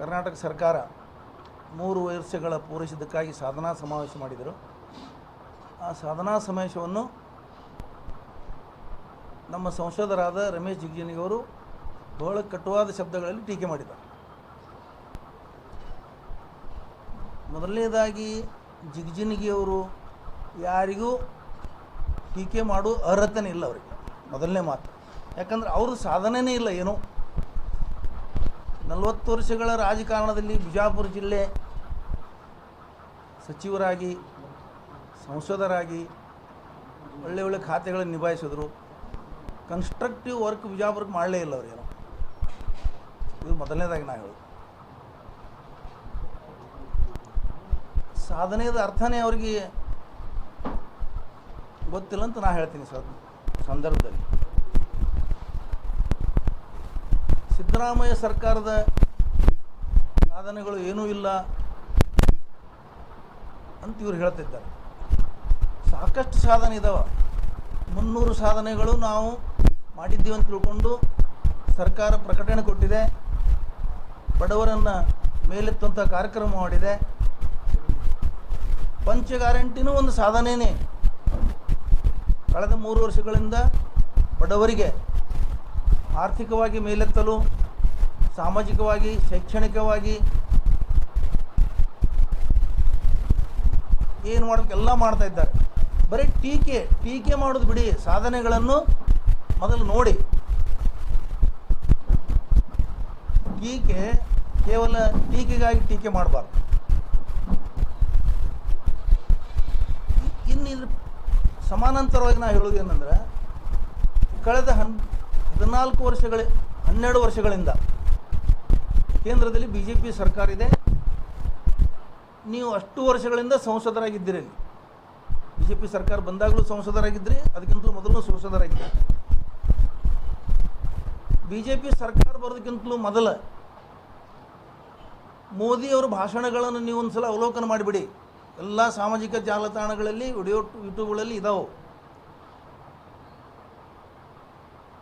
ಕರ್ನಾಟಕ ಸರ್ಕಾರ 3 ವರ್ಷಗಳ ಪೂರೈಸಿದ್ದಕ್ಕಾಗಿ ಸಾಧನಾ ಸಮಾವೇಶ ಮಾಡಿದರು. ಆ ಸಾಧನಾ ಸಮಾವೇಶವನ್ನು ನಮ್ಮ ಸಂಸದರಾದ ರಮೇಶ್ ಜಿಗಜಿಣಗಿ ಅವರು ಬಹಳ ಕಟುವಾದ ಶಬ್ದಗಳಲ್ಲಿ ಟೀಕೆ ಮಾಡಿದ್ದಾರೆ. ಮೊದಲನೇದಾಗಿ ಜಿಗಜಿಣಗಿಯವರು ಯಾರಿಗೂ ಟೀಕೆ ಮಾಡೋ ಅರ್ಹತೆನೇ ಇಲ್ಲ ಅವರಿಗೆ, ಮೊದಲನೇ ಮಾತು. ಯಾಕಂದರೆ ಅವ್ರದ್ದು ಸಾಧನೆಯೇ ಇಲ್ಲ ಏನೋ. 40 ವರ್ಷಗಳ ರಾಜಕಾರಣದಲ್ಲಿ ಬಿಜಾಪುರ ಜಿಲ್ಲೆ ಸಚಿವರಾಗಿ, ಸಂಸದರಾಗಿ ಒಳ್ಳೆ ಖಾತೆಗಳನ್ನು ನಿಭಾಯಿಸಿದ್ರು. ಕನ್ಸ್ಟ್ರಕ್ಟಿವ್ ವರ್ಕ್ ಬಿಜಾಪುರಕ್ಕೆ ಮಾಡಲೇ ಇಲ್ಲ ಅವ್ರೇನೋ. ಇದು ಮೊದಲನೇದಾಗಿ ನಾನು ಹೇಳೋದು. ಸಾಧನೆಯ ಅರ್ಥನೇ ಅವ್ರಿಗೆ ಗೊತ್ತಿಲ್ಲ ಅಂತ ನಾನು ಹೇಳ್ತೀನಿ ಸಂದರ್ಭದಲ್ಲಿ. ಸಿದ್ದರಾಮಯ್ಯ ಸರ್ಕಾರದ ಸಾಧನೆಗಳು ಏನೂ ಇಲ್ಲ ಅಂತ ಇವ್ರು ಹೇಳ್ತಿದ್ದಾರೆ. ಸಾಕಷ್ಟು ಸಾಧನೆ ಇದ್ದಾವೆ. 300 ಸಾಧನೆಗಳು ನಾವು ಮಾಡಿದ್ದೀವಿ ಅಂತ ತಿಳ್ಕೊಂಡು ಸರ್ಕಾರ ಪ್ರಕಟಣೆ ಕೊಟ್ಟಿದೆ. ಬಡವರನ್ನು ಮೇಲೆತ್ತುವಂಥ ಕಾರ್ಯಕ್ರಮ ಮಾಡಿದೆ. ಪಂಚ ಗ್ಯಾರಂಟಿನೂ ಒಂದು ಸಾಧನೆಯೇ. ಕಳೆದ 3 ವರ್ಷಗಳಿಂದ ಬಡವರಿಗೆ ಆರ್ಥಿಕವಾಗಿ ಮೇಲೆತ್ತಲು, ಸಾಮಾಜಿಕವಾಗಿ, ಶೈಕ್ಷಣಿಕವಾಗಿ ಏನು ಮಾಡಬೇಕು ಎಲ್ಲ ಮಾಡ್ತಾ ಇದ್ದಾರೆ. ಬರೀ ಟೀಕೆ ಮಾಡೋದು ಬಿಡಿ, ಸಾಧನೆಗಳನ್ನು ಮೊದಲು ನೋಡಿ. ಕೇವಲ ಟೀಕೆಗಾಗಿ ಟೀಕೆ ಮಾಡಬಾರ್ದು. ಇನ್ನು ಇದ್ರ ಸಮಾನಾಂತರವಾಗಿ ನಾವು ಹೇಳೋದು ಏನಂದ್ರೆ, ಕಳೆದ 12 ವರ್ಷಗಳಿಂದ ಕೇಂದ್ರದಲ್ಲಿ BJP ಸರ್ಕಾರ ಇದೆ. ನೀವು ಅಷ್ಟು ವರ್ಷಗಳಿಂದ ಸಂಸದರಾಗಿದ್ದೀರಿ. BJP ಸರ್ಕಾರ ಬಂದಾಗಲೂ ಸಂಸದರಾಗಿದ್ದರೆ, ಅದಕ್ಕಿಂತಲೂ ಮೊದಲು ಸಂಸದರಾಗಿದ್ದರೆ. BJP ಸರ್ಕಾರ ಬರೋದಕ್ಕಿಂತಲೂ ಮೊದಲು ಮೋದಿಯವರ ಭಾಷಣಗಳನ್ನು ನೀವು ಒಂದು ಸಲ ಅವಲೋಕನ ಮಾಡಿಬಿಡಿ. ಎಲ್ಲ ಸಾಮಾಜಿಕ ಜಾಲತಾಣಗಳಲ್ಲಿ, ಯೂಟ್ಯೂಬ್ಗಳಲ್ಲಿ ಇದಾವೆ.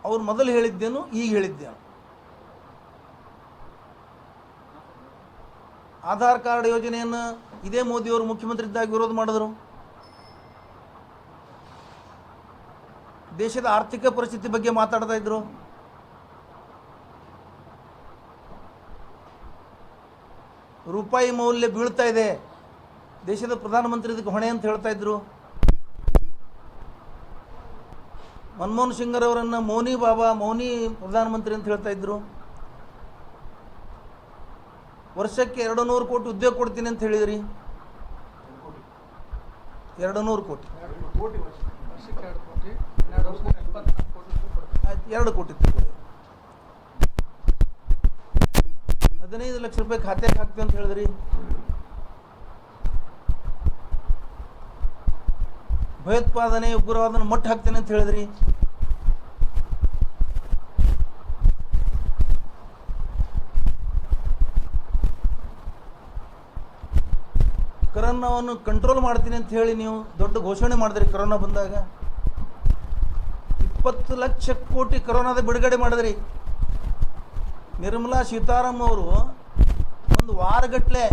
ಅವ್ರು ಮೊದಲು ಹೇಳಿದ್ದೇನು, ಈಗ ಹೇಳಿದ್ದೇನು. ಆಧಾರ್ ಕಾರ್ಡ್ ಯೋಜನೆಯನ್ನು ಇದೇ ಮೋದಿಯವರು ಮುಖ್ಯಮಂತ್ರಿ ಇದ್ದಾಗ ವಿರೋಧ ಮಾಡಿದ್ರು. ದೇಶದ ಆರ್ಥಿಕ ಪರಿಸ್ಥಿತಿ ಬಗ್ಗೆ ಮಾತಾಡ್ತಾ ಇದ್ರು. ರೂಪಾಯಿ ಮೌಲ್ಯ ಬೀಳ್ತಾ ಇದೆ, ದೇಶದ ಪ್ರಧಾನಮಂತ್ರಿ ಇದಕ್ಕೆ ಹೊಣೆ ಅಂತ ಹೇಳ್ತಾ ಇದ್ರು. ಮನಮೋಹನ್ ಸಿಂಗ್ರವರನ್ನು ಮೌನಿ ಪ್ರಧಾನಮಂತ್ರಿ ಅಂತ ಹೇಳ್ತಾ ಇದ್ರು. ವರ್ಷಕ್ಕೆ 200 ಕೋಟಿ ಉದ್ಯೋಗ ಕೊಡ್ತೀನಿ ಅಂತ ಹೇಳಿದ್ರಿ. 200 ಕೋಟಿ, 2 ಕೋಟಿ 15 ಲಕ್ಷ ರೂಪಾಯಿ ಖಾತೆಗೆ ಹಾಕ್ತೀವಿ ಅಂತ ಹೇಳಿದ್ರಿ. ಭಯೋತ್ಪಾದನೆ, ಉಗ್ರವಾದನ ಮಟ್ಟ ಹಾಕ್ತೇನೆ ಅಂತ ಹೇಳಿದ್ರಿ. ಕರೋನಾವನ್ನು ಕಂಟ್ರೋಲ್ ಮಾಡ್ತೀನಿ ಅಂತ ಹೇಳಿ ನೀವು ದೊಡ್ಡ ಘೋಷಣೆ ಮಾಡಿದ್ರಿ. ಕರೋನಾ ಬಂದಾಗ 20 ಲಕ್ಷ ಕೋಟಿ ಕರೋನಾದ ಬಿಡುಗಡೆ ಮಾಡಿದ್ರಿ. ನಿರ್ಮಲಾ ಸೀತಾರಾಮನ್ ಅವರು ಒಂದು ವಾರಗಟ್ಟಲೆ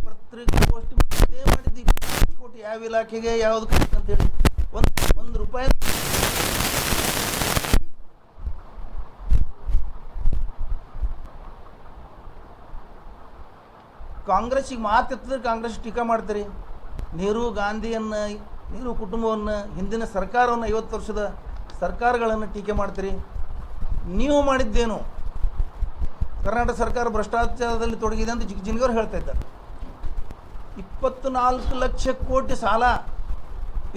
ಪತ್ರಿಕಾಗೋಷ್ಠಿ ಮಾಡಿದ್ದೀವಿ. ಕೋಟಿ ಯಾವ ಇಲಾಖೆಗೆ ಯಾವುದು ಅಂತೇಳಿ ಒಂದು ರೂಪಾಯಿ ಕಾಂಗ್ರೆಸ್ಸಿಗೆ ಮಾತೆತ್ತಿದ್ರೆ ಕಾಂಗ್ರೆಸ್ ಟೀಕಾ ಮಾಡ್ತೀರಿ. ನೆಹರು ಕುಟುಂಬವನ್ನು, ಹಿಂದಿನ ಸರ್ಕಾರವನ್ನು, 50 ವರ್ಷದ ಸರ್ಕಾರಗಳನ್ನು ಟೀಕೆ ಮಾಡ್ತೀರಿ. ನೀವು ಮಾಡಿದ್ದೇನು? ಕರ್ನಾಟಕ ಸರ್ಕಾರ ಭ್ರಷ್ಟಾಚಾರದಲ್ಲಿ ತೊಡಗಿದೆ ಅಂತ ಜಿಗಜಿಣಗಿ ಅವರು ಹೇಳ್ತಾ ಇದ್ದಾರೆ. 24 ಲಕ್ಷ ಕೋಟಿ ಸಾಲ,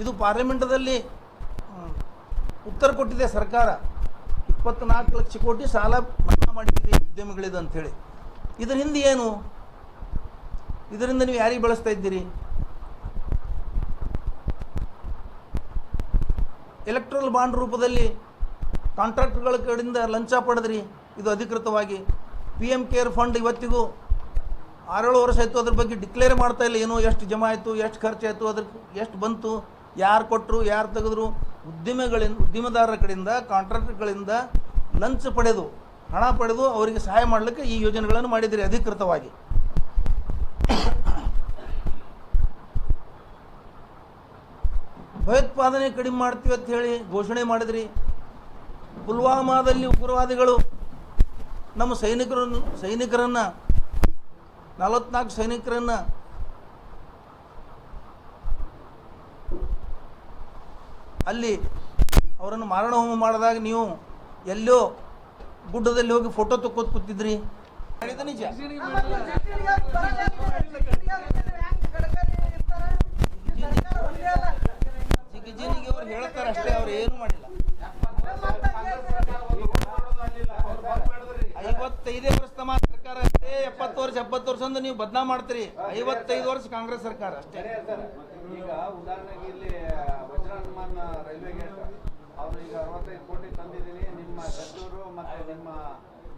ಇದು ಪಾರ್ಲಿಮೆಂಟದಲ್ಲಿ ಉತ್ತರ ಕೊಟ್ಟಿದೆ ಸರ್ಕಾರ. 24 ಲಕ್ಷ ಕೋಟಿ ಸಾಲ ಮನ್ನಾ ಮಾಡಿದ್ದೀರಿ ಉದ್ಯಮಿಗಳಿದು ಅಂಥೇಳಿ. ಇದರ ಹಿಂದೆ ಏನು? ಇದರಿಂದ ನೀವು ಯಾರಿಗೆ ಬಳಸ್ತಾ ಇದ್ದೀರಿ? ಎಲೆಕ್ಟ್ರಲ್ ಬಾಂಡ್ ರೂಪದಲ್ಲಿ ಕಾಂಟ್ರಾಕ್ಟ್ಗಳ ಕಡೆಯಿಂದ ಲಂಚ ಪಡೆದ್ರಿ. ಇದು ಅಧಿಕೃತವಾಗಿ PM ಕೇರ್ ಫಂಡ್ ಇವತ್ತಿಗೂ 6-7 ವರ್ಷ ಆಯಿತು, ಅದ್ರ ಬಗ್ಗೆ ಡಿಕ್ಲೇರ್ ಮಾಡ್ತಾ ಇಲ್ಲ. ಏನೋ ಎಷ್ಟು ಜಮಾ ಆಯಿತು, ಎಷ್ಟು ಖರ್ಚಾಯಿತು, ಅದಕ್ಕೆ ಎಷ್ಟು ಬಂತು, ಯಾರು ಕೊಟ್ಟರು, ಯಾರು ತೆಗೆದ್ರು. ಉದ್ಯಮದಾರರ ಕಡೆಯಿಂದ, ಕಾಂಟ್ರಾಕ್ಟ್ಗಳಿಂದ ಲಂಚ ಪಡೆದು ಹಣ ಪಡೆದು ಅವರಿಗೆ ಸಹಾಯ ಮಾಡಲಿಕ್ಕೆ ಈ ಯೋಜನೆಗಳನ್ನು ಮಾಡಿದಿರಿ ಅಧಿಕೃತವಾಗಿ. ಭಯೋತ್ಪಾದನೆ ಕಡಿಮೆ ಮಾಡ್ತೀವಿ ಅಂತ ಹೇಳಿ ಘೋಷಣೆ ಮಾಡಿದ್ರಿ. ಪುಲ್ವಾಮಾದಲ್ಲಿ ಉಗ್ರವಾದಿಗಳು ನಮ್ಮ ಸೈನಿಕರನ್ನು 44 ಸೈನಿಕರನ್ನು ಅಲ್ಲಿ ಅವರನ್ನು ಮಾರಣ ಹೋಮ ಮಾಡಿದಾಗ ನೀವು ಎಲ್ಲೋ ಗುಡ್ಡದಲ್ಲಿ ಹೋಗಿ ಫೋಟೋ ತಕ್ಕೋತ್ ಕೂತಿದ್ರಿ. ಹೇಳಿದ ನಿಜ. ಜಿಗಿಜಿನಿಗೆ ಅವ್ರು ಹೇಳ್ತಾರೆ ಅಷ್ಟೇ, ಅವ್ರು ಏನು ಮಾಡಿಲ್ಲ. 55 ವರ್ಷ ತಮ್ಮ ಸರ್ಕಾರ ಅಷ್ಟೇ, 70 ವರ್ಷ 70 ವರ್ಷ ಅಂತ ನೀವು ಬದನಾ ಮಾಡ್ತೀರಿ. 55 ವರ್ಷ ಕಾಂಗ್ರೆಸ್ ಸರ್ಕಾರ ಅಷ್ಟೇ. ಈಗ ಉದಾಹರಣೆಗೆ ಇಲ್ಲಿ ವಜ್ರಹನುಮಾನ್ ರೈಲ್ವೆ ಗೇಟ್ ಅವರು ಈಗ 65 ಕೋಟಿ ತಂದಿದ್ದೀನಿ, ನಿಮ್ಮ ಸಚಿವರು ಮತ್ತೆ ನಿಮ್ಮ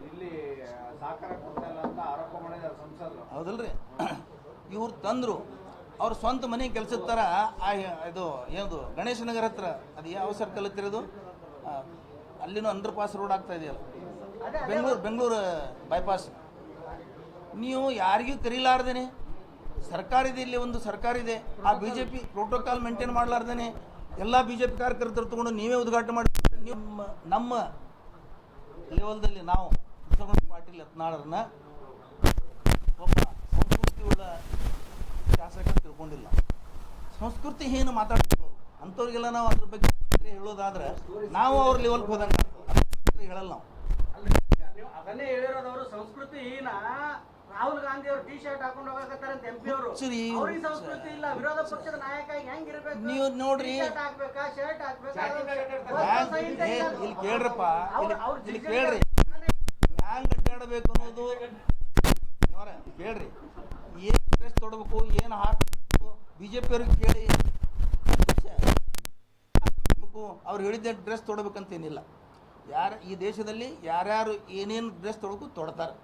ಇಲ್ಲಿ ಸಹಕಾರ ಕೊಡ್ತಿಲ್ಲ ಅಂತ ಆರೋಪ ಮಾಡಿದ್ದಾರೆ ಸಂಸದರು. ಹೌದಲ್ರಿ, ಇವ್ರು ತಂದರು ಅವ್ರ ಸ್ವಂತ ಮನೆ ಕೆಲಸದ ಥರ. ಇದು ಏನದು ಗಣೇಶ ನಗರ ಹತ್ರ ಅದು ಯಾವ ಸರ್ಕಲ್ ಹತ್ತಿರೋದು, ಅಲ್ಲಿನೂ ಅಂಡರ್ ಪಾಸ್ ರೋಡ್ ಆಗ್ತಾ ಇದೆಯಲ್ಲ, ಬೆಂಗಳೂರು ಬೈಪಾಸ್. ನೀವು ಯಾರಿಗೂ ಕರೀಲಾರ್ದೇನೆ ಸರ್ಕಾರ ಇದೆ, ಇಲ್ಲಿ ಒಂದು ಸರ್ಕಾರ ಇದೆ, ಆ BJP ಪ್ರೋಟೋಕಾಲ್ ಮೇಂಟೈನ್ ಮಾಡಲಾರ್ದೇನೆ ಎಲ್ಲ BJP ಕಾರ್ಯಕರ್ತರು ತಗೊಂಡು ನೀವೇ ಉದ್ಘಾಟನೆ ಮಾಡಿ ನಮ್ಮ ಲೆವೆಲ್ದಲ್ಲಿ ನಾವು ಪಾಟೀಲ್ ಯತ್ನಾಳರನ್ನ ಒಬ್ಬ ಸಂಸ್ಕೃತಿ ಉಳ್ಳ ಶಾಸಕ ತಿಳ್ಕೊಂಡಿಲ್ಲ. ಸಂಸ್ಕೃತಿ ಏನು ಮಾತಾಡ್ತಿದ್ರು ಅಂಥವ್ರಿಗೆಲ್ಲ ನಾವು ಅದ್ರ ಬಗ್ಗೆ ಹೇಳೋದಾದ್ರೆ ನಾವು ಅವ್ರ ಲೆವೆಲ್ಗೆ ಹೋದಂಗೆ ಹೇಳಲ್ಲ ನಾವು. ಅದನ್ನೇ ಹೇಳಿರೋದವರು ಸಂಸ್ಕೃತಿ ಹೀನ. ರಾಹುಲ್ ಗಾಂಧಿ ಅವರು ಟಿ ಶರ್ಟ್ ಹಾಕೊಂಡು ಹೋಗಕತ್ತಾರೆ ಅಂತ MP ಅವರು. ಅವ್ರಿಗೆ ಸಂಸ್ಕೃತಿ ಇಲ್ಲ, ವಿರೋಧ ಪಕ್ಷದ ನಾಯಕ ಹೆಂಗಿರ್ಬೇಕು? ನೀವು ನೋಡ್ರಿ, ಹಾಕ್ಬೇಕಾ ಶರ್ಟ್ ಹಾಕ್ಬೇಕಾ? ಇಲ್ಲಿ ಕೇಳ್ರಪ್ಪ, ಇಲ್ಲಿ ಕೇಳ್ರಿ, ಹ್ಯಾಂಗ್ ಅಡ್ಡಾಡಬೇಕು ಅನ್ನೋದು ಕೇಳ್ರಿ. ಏನು ಡ್ರೆಸ್ ತೊಡಬೇಕು, ಏನು ಹಾಕಬೇಕು, BJP ಅವ್ರಿಗೆ ಕೇಳಿ. ಅವ್ರು ಹೇಳಿದ್ದೆ ಡ್ರೆಸ್ ತೊಡಬೇಕಂತೇನಿಲ್ಲ. ಈ ದೇಶದಲ್ಲಿ ಯಾರ್ಯಾರು ಏನೇನು ಡ್ರೆಸ್ ತೊಡಬೇಕು ತೊಡ್ತಾರೆ.